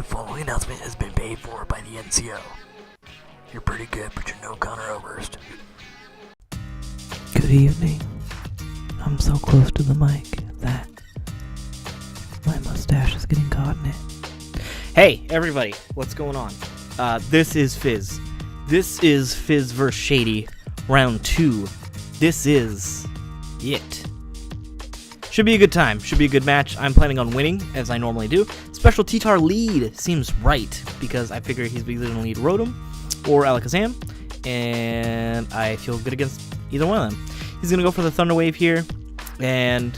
The following announcement has been paid for by the NCO. You're pretty good, but you're no Connor Oberst. Good evening. I'm so close to the mic that my mustache is getting caught in it. Hey, everybody, what's going on? This is Fizz. This is Fizz vs. Shady, round 2. This is it. Should be a good time. Should be a good match. I'm planning on winning, as I normally do. Special T-Tar lead seems right, because I figure he's either going to lead Rotom or Alakazam, and I feel good against either one of them. He's going to go for the Thunder Wave here, and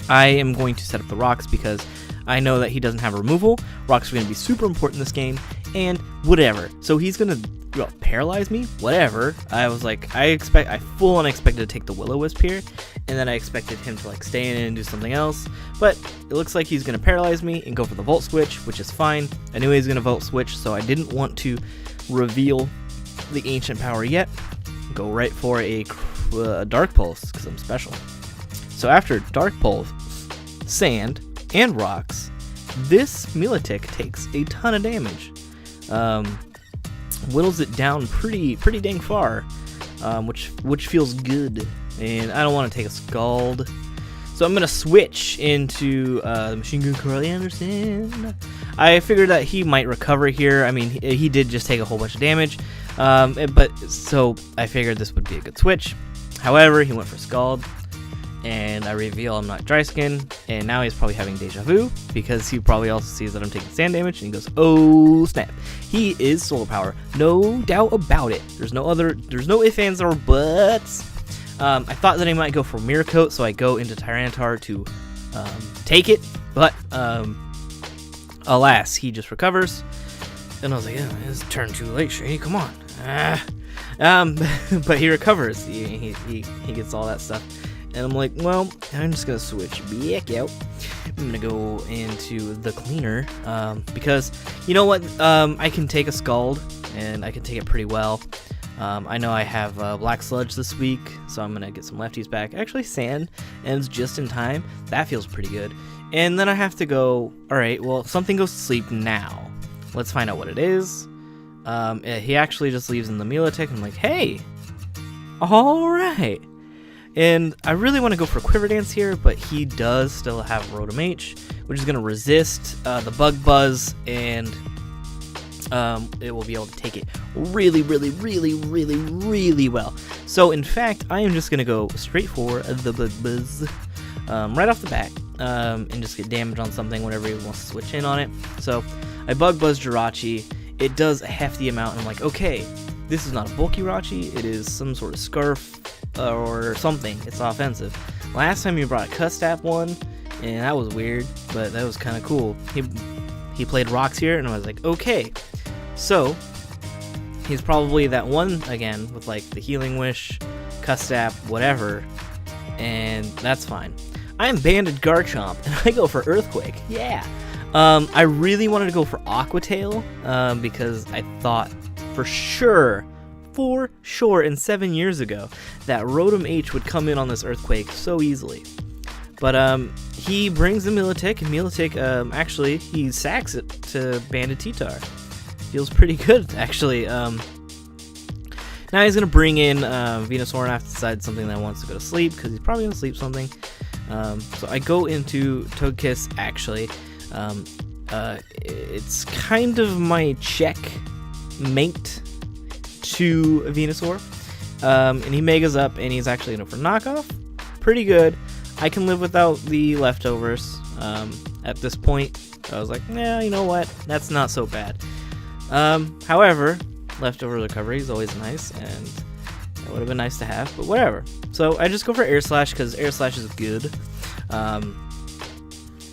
I am going to set up the rocks because I know that he doesn't have removal. Rocks are going to be super important in this game, and whatever. So he's going to paralyze me? Whatever. I was like, I full on expected to take the Will-O-Wisp here, and then I expected him to like stay in and do something else, but it looks like he's going to paralyze me and go for the Volt Switch, which is fine. I knew he was going to Volt Switch, so I didn't want to reveal the Ancient Power yet. Go right for a Dark Pulse, because I'm special. So after Dark Pulse, Sand, and Rocks, this Milotic takes a ton of damage. Whittles it down pretty dang far, which feels good. And I don't want to take a Scald, so I'm gonna switch into the Machine Gun Carly Anderson. I figured that he might recover here. I mean, he did just take a whole bunch of damage, but so I figured this would be a good switch. However, he went for Scald, and I reveal I'm not Dry Skin, and now he's probably having Deja Vu, because he probably also sees that I'm taking sand damage, and he goes, oh snap. He is Solar Power, no doubt about it. There's no ifs, ands, or buts. I thought that he might go for Mirror Coat, so I go into Tyranitar to take it, but alas, he just recovers, and I was like, oh, it's turned too late, Shady, come on. But he recovers, he gets all that stuff. And I'm like, well, I'm just going to switch back out. I'm going to go into the Cleaner, because, you know what, I can take a Scald, and I can take it pretty well. I know I have Black Sludge this week, so I'm going to get some lefties back. Actually, Sand ends just in time. That feels pretty good. And then I have to go, alright, well, something goes to sleep now. Let's find out what it is. He actually just leaves in the Milotic, and I'm like, hey, alright. And I really want to go for Quiver Dance here, but he does still have Rotom H, which is going to resist the Bug Buzz, and it will be able to take it really well. So in fact, I am just going to go straight for the Bug Buzz right off the bat, and just get damage on something whenever he wants to switch in on it. So I Bug Buzz Jirachi. It does a hefty amount, and I'm like, okay, this is not a bulky Jirachi, it is some sort of Scarf or something. It's offensive. Last time you brought a Custap one, and that was weird, but that was kind of cool. He played Rocks here, and I was like, okay, so he's probably that one again with like the Healing Wish, Custap, whatever, and that's fine. I am Banded Garchomp, and I go for Earthquake. Yeah. I really wanted to go for Aqua Tail, because I thought for sure, and 7 years ago, that Rotom H would come in on this Earthquake so easily. But he brings the Milotic, and Milotic, actually, he sacks it to Banded T-Tar. Feels pretty good, actually. Now he's going to bring in Venusaur, and I have to decide something that wants to go to sleep, because he's probably going to sleep something. So I go into Togekiss, actually. It's kind of my checkmate to Venusaur, and he Megas up, and he's actually going for Knockoff. Pretty good. I can live without the leftovers at this point. I was like, nah, you know what? That's not so bad. However, leftover recovery is always nice, and it would have been nice to have, but whatever. So I just go for Air Slash, because Air Slash is good.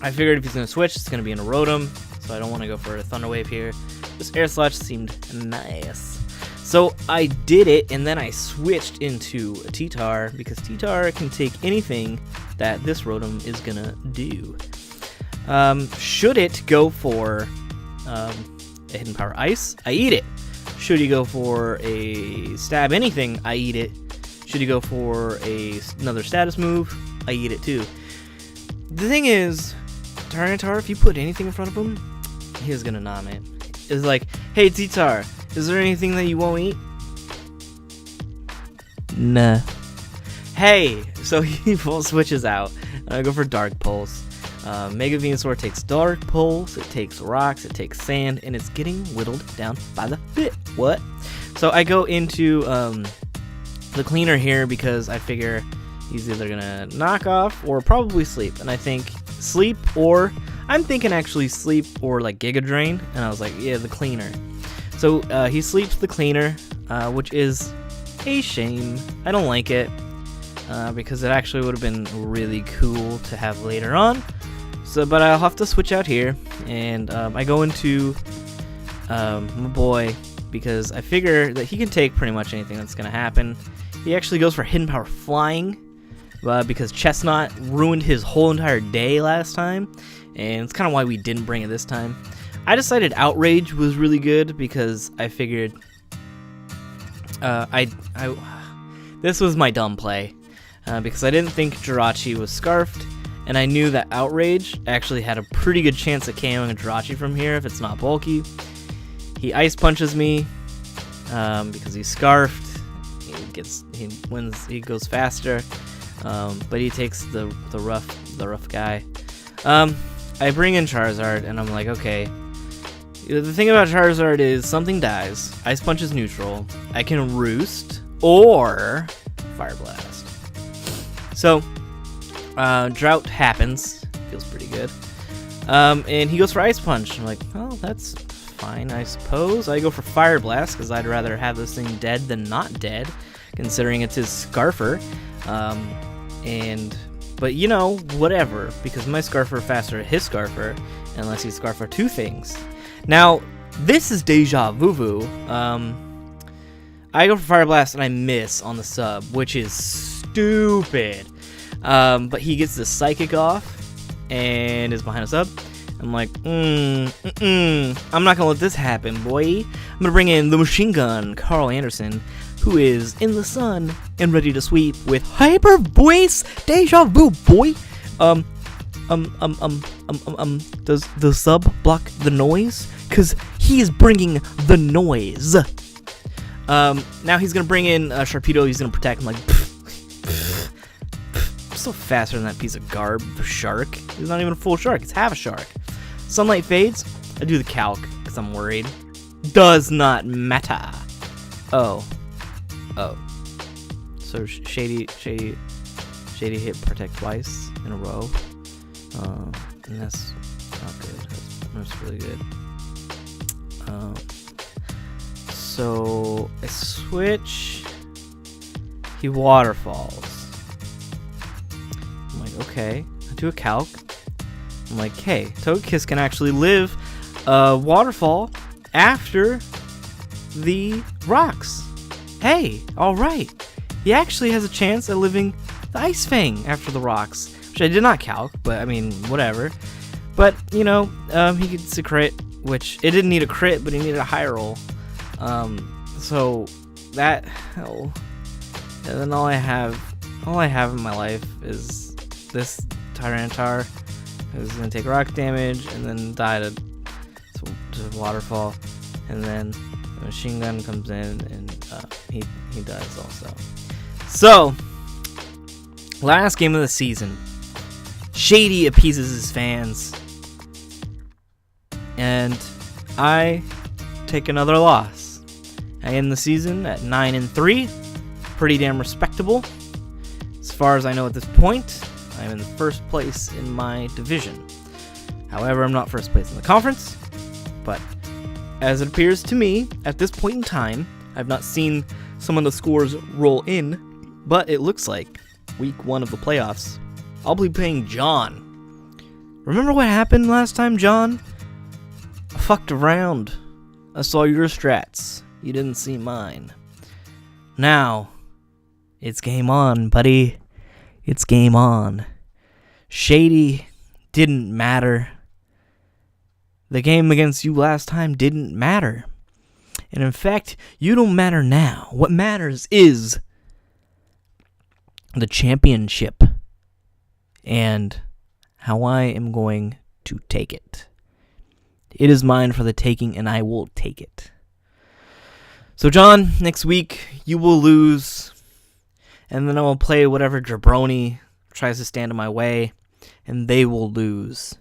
I figured if he's going to switch, it's going to be in a Rotom, so I don't want to go for a Thunder Wave here. Just Air Slash seemed nice. So I did it, and then I switched into a T-Tar, because T-Tar can take anything that this Rotom is going to do. Should it go for a Hidden Power Ice? I eat it. Should he go for a Stab Anything? I eat it. Should he go for another status move? I eat it too. The thing is, Tyranitar, if you put anything in front of him, He's gonna nom it. It's like, hey Titar, is there anything that you won't eat? Nah. Hey, so he switches out. I go for Dark Pulse. Mega Venusaur takes Dark Pulse, it takes rocks, it takes sand, and it's getting whittled down by the bit. What? So I go into the cleaner here because I figure he's either gonna knock off or probably sleep. And I think sleep, or I'm thinking actually sleep or like Giga Drain. And I was like, yeah, the cleaner. So he sleeps the cleaner, which is a shame. I don't like it because it actually would have been really cool to have later on. So, but I'll have to switch out here, and I go into my boy because I figure that he can take pretty much anything that's gonna happen. He actually goes for Hidden Power Flying because Chestnut ruined his whole entire day last time, and it's kind of why we didn't bring it this time. I decided Outrage was really good because I figured this was my dumb play because I didn't think Jirachi was Scarfed, and I knew that Outrage actually had a pretty good chance of KOing a Jirachi from here if it's not bulky. He Ice Punches me because he's Scarfed. He wins. He goes faster, but he takes the rough guy. I bring in Charizard, and I'm like, okay. The thing about Charizard is something dies. Ice Punch is neutral. I can Roost or Fire Blast. So Drought happens. Feels pretty good. And he goes for Ice Punch. I'm like, oh, that's fine, I suppose. I go for Fire Blast because I'd rather have this thing dead than not dead, considering it's his Scarfer. But you know, whatever, because my Scarfer faster than his Scarfer, unless he's Scarfer two things. Now, this is Deja Vu. I go for Fire Blast and I miss on the sub, which is stupid. But he gets the Psychic off and is behind a sub. I'm like, I'm not gonna let this happen, boy. I'm gonna bring in the Machine Gun, Carl Anderson, who is in the sun and ready to sweep with Hyper Voice Deja Vu, boy. Does the sub block the noise? Cause he's bringing the noise. Now he's gonna bring in Sharpedo. He's gonna protect him like. I'm so faster than that piece of garb shark. He's not even a full shark. It's half a shark. Sunlight fades. I do the calc because I'm worried. Does not matter. Oh. So Shady hit protect twice in a row. And that's not good. That's really good. So I switch. He waterfalls. I'm like, okay. I do a calc. I'm like, hey, Togekiss can actually live waterfall after the rocks. Hey, alright. He actually has a chance at living the Ice Fang after the rocks, which I did not calc, but I mean, whatever. But, you know, he gets a crit, which it didn't need a crit, but he needed a high roll. So that, and then all I have in my life is this Tyranitar, who's gonna take rock damage and then die to waterfall, and then the Machine Gun comes in and he dies also. So last game of the season, Shady appeases his fans, and I take another loss. I end the season at 9-3, pretty damn respectable. As far as I know at this point, I'm in the first place in my division. However, I'm not first place in the conference, but as it appears to me, at this point in time, I've not seen some of the scores roll in, but it looks like week 1 of the playoffs, I'll be playing John. Remember what happened last time, John? I fucked around. I saw your strats. You didn't see mine. Now, it's game on, buddy. It's game on. Shady didn't matter. The game against you last time didn't matter. And in fact, you don't matter now. What matters is the championship and how I am going to take it. It is mine for the taking, and I will take it. So, John, next week you will lose, and then I will play whatever jabroni tries to stand in my way, and they will lose.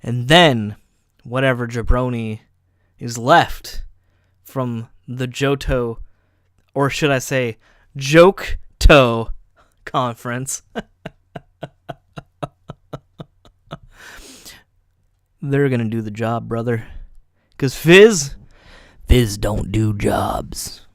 And then whatever jabroni is left from the Johto, or should I say, Joke-To conference, they're going to do the job, brother. Because Fizz don't do jobs.